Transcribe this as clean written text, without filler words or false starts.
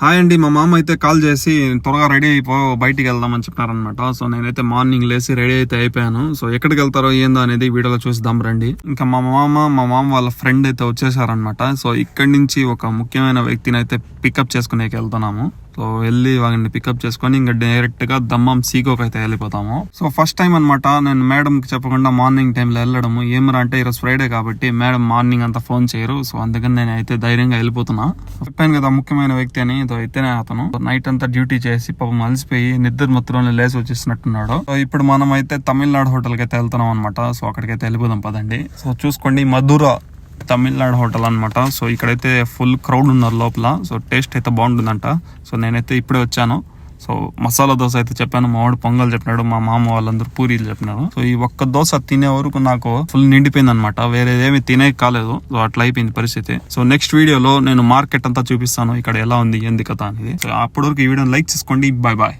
Hi అండి, మా మామ అయితే కాల్ చేసి త్వరగా రెడీ అయిపో బయటికి వెళ్దామని చెప్పారనమాట. సో నేనైతే మార్నింగ్ లేసి రెడీ అయితే అయిపోయాను. సో ఎక్కడికి వెళ్తారో ఏందో అనేది వీడియోలో చూద్దాం రండి. ఇంకా మా మామ వాళ్ళ ఫ్రెండ్ అయితే వచ్చేసారనమాట. సో ఇక్కడి నుంచి ఒక ముఖ్యమైన వ్యక్తిని అయితే పికప్ చేసుకునేకి వెళ్తున్నాము. సో వెళ్ళి వాళ్ళని పికప్ చేసుకొని ఇంకా డైరెక్ట్ గా దమ్మం సీకోకి అయితే వెళ్ళిపోతాము. సో ఫస్ట్ టైం అనమాట నేను మేడం కి చెప్పకుండా మార్నింగ్ టైంలో వెళ్ళడము. ఏమరా అంటే ఈరోజు ఫ్రైడే కాబట్టి మేడం మార్నింగ్ అంతా ఫోన్ చేయరు. సో అందుకని నేను అయితే ధైర్యంగా వెళ్ళిపోతున్నా. చెప్పాను కదా ముఖ్యమైన వ్యక్తి అని. అయితేనే అతను నైట్ అంతా డ్యూటీ చేసి పాపం అలసిపోయి నిద్ర మొత్తంలో లేసి వచ్చేసినట్టున్నాడు. సో ఇప్పుడు మనం అయితే తమిళనాడు హోటల్ కి అయితే వెళ్తున్నాం అనమాట. సో అక్కడికైతే వెళ్ళిపోదాం పదండి. సో చూసుకోండి, మధుర తమిళనాడు హోటల్ అనమాట. సో ఇక్కడైతే ఫుల్ క్రౌడ్ ఉన్నారు లోపల. సో టేస్ట్ అయితే బాగుంటుందంట. సో నేనైతే ఇప్పుడే వచ్చాను. సో మసాలా దోశ అయితే చెప్పాను, మా వాడు పొంగల్ చెప్పినాడు, మా మామ వాళ్ళందరూ పూరీలు చెప్పినారు. సో ఈ ఒక్క దోశ తినే వరకు నాకు ఫుల్ నిండిపోయింది అనమాట. వేరేదేమి తినే కాలేదు. సో అట్లా అయిపోయింది పరిస్థితి. సో నెక్స్ట్ వీడియోలో నేను మార్కెట్ అంతా చూపిస్తాను, ఇక్కడ ఎలా ఉంది ఏంది కథ అనేది. సో అప్పటి వరకు ఈ వీడియోని లైక్ చేసుకోండి. Bye bye.